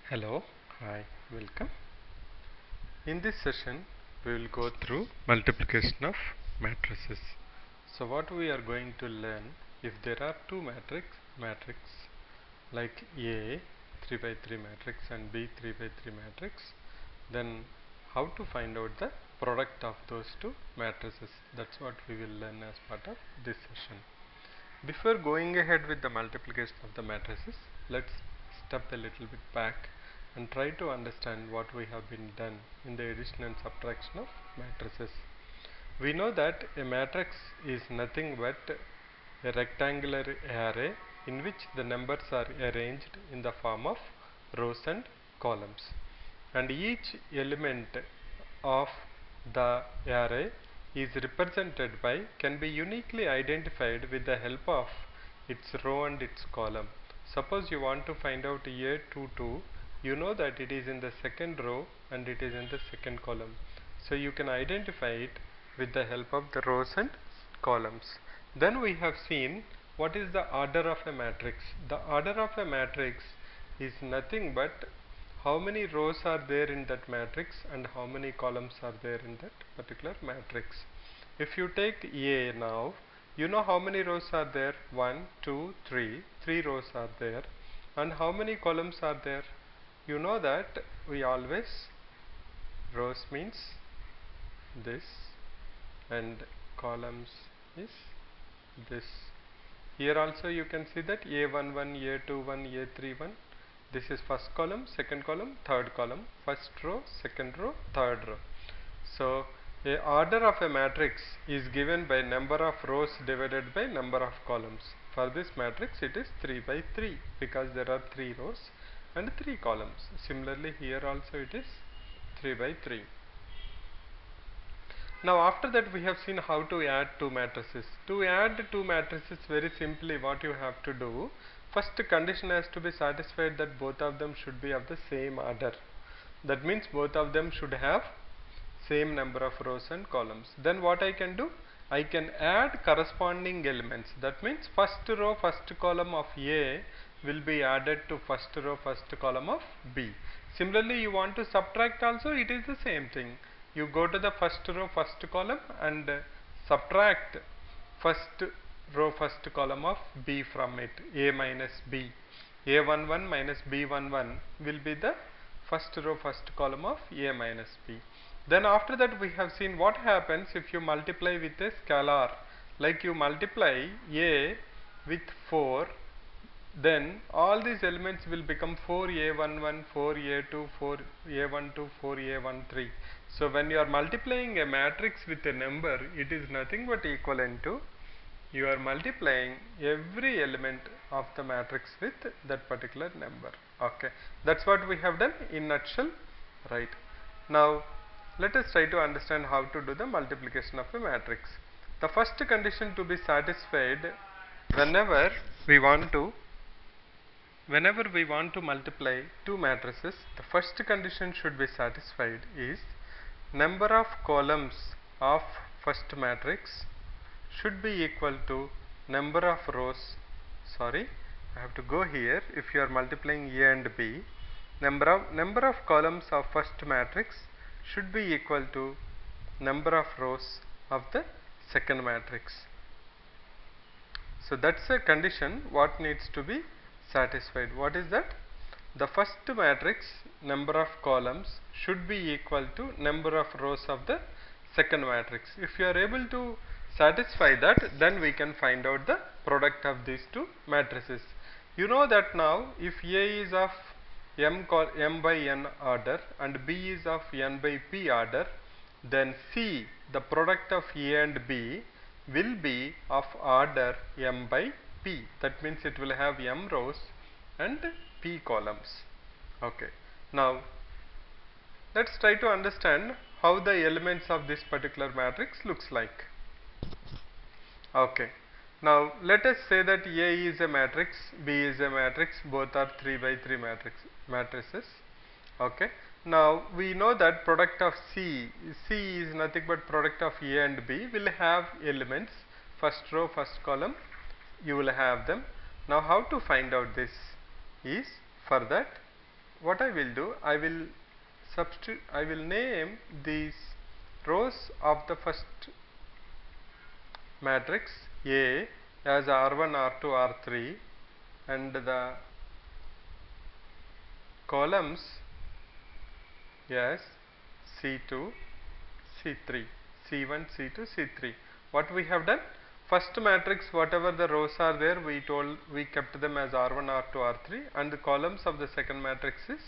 Hello, hi, welcome. In this session, we will go through multiplication of matrices. So what we are going to learn, if there are two matrix like A 3 by 3 matrix and B 3 by 3 matrix, then how to find out the product of those two matrices. That's what we will learn as part of this session. Before going ahead with the multiplication of the matrices, let's step a little bit back and try to understand what we have been done in the addition and subtraction of matrices. We know that a matrix is nothing but a rectangular array in which the numbers are arranged in the form of rows and columns, and each element of the array is represented by, can be uniquely identified with the help of its row and its column. Suppose you want to find out A22, you know that it is in the second row and it is in the second column. So you can identify it with the help of the rows and columns. Then we have seen what is the order of a matrix. The order of a matrix is nothing but how many rows are there in that matrix and how many columns are there in that particular matrix. If you take A now, you know how many rows are there? 1, 2, 3. 3 rows are there. And how many columns are there? You know that we always, rows means this and columns is this. Here also you can see that A11, A21, A31. This is first column, second column, third column, first row, second row, third row. So a order of a matrix is given by number of rows divided by number of columns. For this matrix it is 3 by 3 because there are 3 rows and 3 columns. Similarly here also it is 3 by 3. Now after that we have seen how to add two matrices. To add two matrices, very simply what you have to do, first condition has to be satisfied that both of them should be of the same order. That means both of them should have same number of rows and columns. Then what I can do? I can add corresponding elements. That means first row, first column of A will be added to first row, first column of B. Similarly, you want to subtract also, it is the same thing. You go to the first row, first column and subtract first row, first column of B from it, A minus B. A11 minus B11 will be the first row, first column of A minus B. Then after that we have seen what happens if you multiply with a scalar. Like you multiply A with 4, then all these elements will become 4A11, 4A2, 4A12, 4A13. So when you are multiplying a matrix with a number, it is nothing but equivalent to you are multiplying every element of the matrix with that particular number. Okay, that's what we have done in nutshell, right? Now let us try to understand how to do the multiplication of a matrix. The first condition to be satisfied whenever we want to multiply two matrices, the first condition should be satisfied is number of columns of first matrix should be equal to number of rows. Sorry, I have to go here. If you are multiplying A and B, number of columns of first matrix should be equal to number of rows of the second matrix. So that's a condition what needs to be satisfied. What is that? The first matrix number of columns should be equal to number of rows of the second matrix. If you are able to satisfy that, then we can find out the product of these two matrices. You know that now if A is of m by n order and B is of n by p order, then C, the product of A and B, will be of order m by p. That means it will have m rows and p columns. Okay. Now let's try to understand how the elements of this particular matrix looks like. Okay. Now let us say that A is a matrix, B is a matrix, both are 3 by 3 matrices. Okay. Now we know that product of C is nothing but product of A and B will have elements, first row, first column, you will have them. Now how to find out this is, for that what I will do, I will name these rows of the first matrix A as R1, R2, R3, and the columns as C2, C3, C1, C2, C3. What we have done? First matrix, whatever the rows are there, we kept them as R1, R2, R3, and the columns of the second matrix is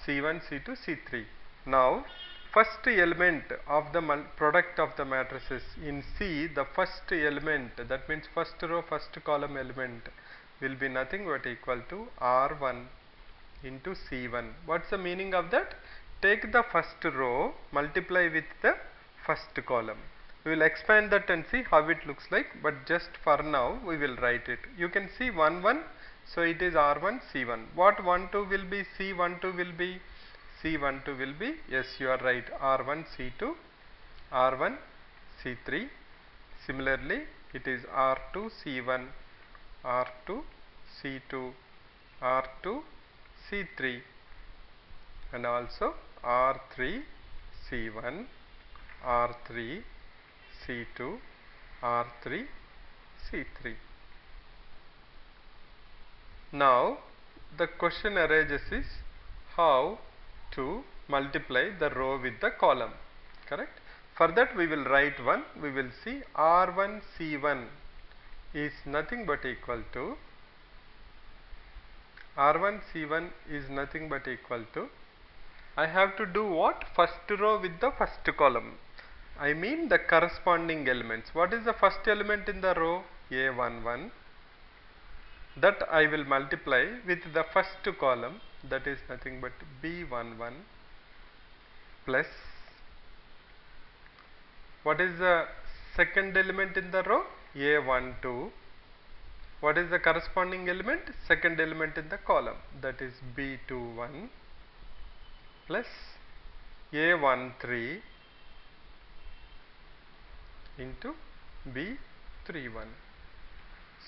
C1, C2, C3. Now, first element of the product of the matrices in C, the first element, that means first row, first column element will be nothing but equal to R1 into C1. What's the meaning of that? Take the first row, multiply with the first column. We will expand that and see how it looks like, but just for now we will write it. You can see 1 1, so it is R1 C1. What 1 2 will be? C1 2 will be? C1 2 will be? Yes, you are right, R1 C2, R1 C3. Similarly, it is R2 C1, R2 C2, R2 C3, and also R3 C1, R3 C2, R3 C3. Now the question arises is how to multiply the row with the column, correct? For that we will write one. We will see R1 C1 is nothing but equal to R1 C1 is nothing but equal to, I have to do what? First row with the first column. I mean the corresponding elements. What is the first element in the row? A11. That I will multiply with the first column, that is nothing but B11 plus, what is the second element in the row? A12. What is the corresponding element? Second element in the column, that is B21 plus A13 into B31.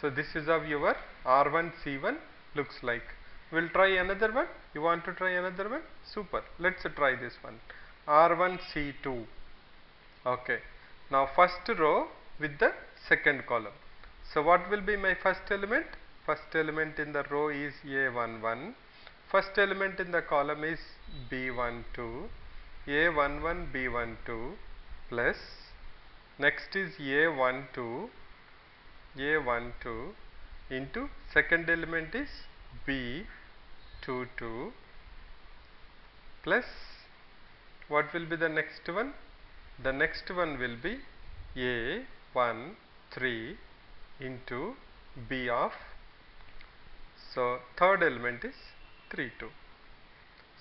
So this is how your R1 C1 looks like. We'll try another one. You want to try another one? Super. Let's try this one. R1 C2. Okay. Now first row with the second column. So what will be my first element? First element in the row is A11. First element in the column is B12. A11 B12 plus, next is A12 into second element is B22 plus, what will be the next one? The next one will be A13 into B of, so third element is 32.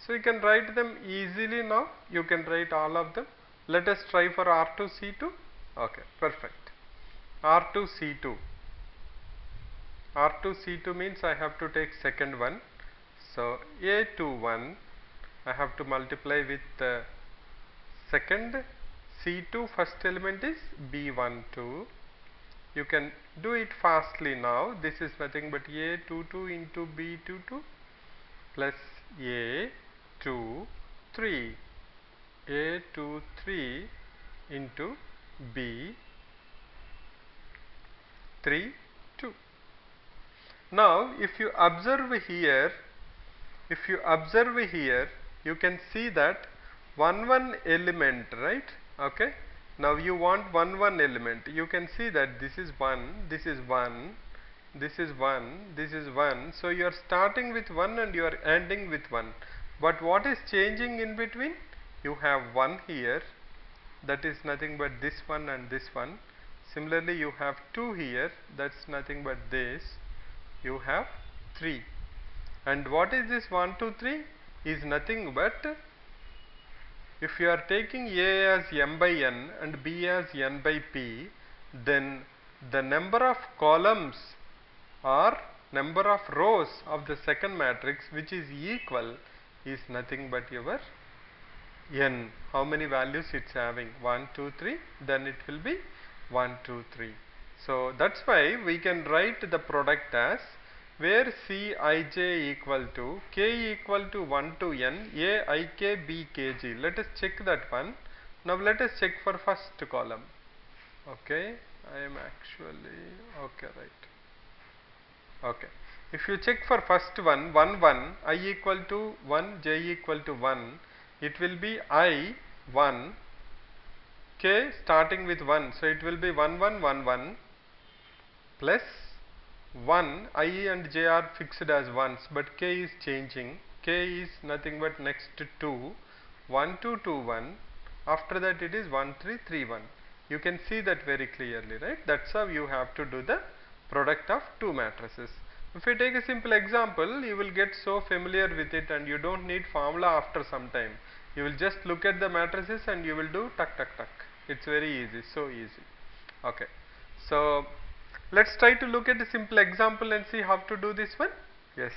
So you can write them easily now. You can write all of them. Let us try for R2 C2. Okay, perfect. R2 C2. R2 C2 means I have to take second one. So A21 I have to multiply with the second. C2 first element is B12. You can do it fastly now. This is nothing but A22 into B22 plus A23. A23 into B32. Now if you observe here, you can see that one element, right? Okay. Now you want one element. You can see that this is 1, this is 1, this is 1, this is 1. So you are starting with 1 and you are ending with 1. But what is changing in between? You have 1 here, that is nothing but this one and this one. Similarly you have 2 here, that's nothing but this. You have 3. And what is this 1, 2, 3? Is nothing but, if you are taking A as m by n and B as n by p, then the number of columns or number of rows of the second matrix which is equal is nothing but your n. How many values it's having? 1, 2, 3. Then it will be 1, 2, 3. So that's why we can write the product as where Cij equal to k equal to 1 to n a ik b kg. Let us check that one. Now let us check for first column. Okay, I am actually okay, right. Okay, if you check for first one, 1 1, I equal to 1, j equal to 1, it will be I 1, k starting with 1, so it will be 1 1 1 1 plus 1, I and j are fixed as ones, but k is changing. K is nothing but next to 2, 1 2 2 1. After that it is 1 3 3 1. You can see that very clearly, right? That's how you have to do the product of two matrices. If you take a simple example, you will get so familiar with it and you don't need formula after some time. You will just look at the matrices and you will do tuck tuck tuck. It's very easy, so easy. Okay. So let's try to look at a simple example and see how to do this one. Yes.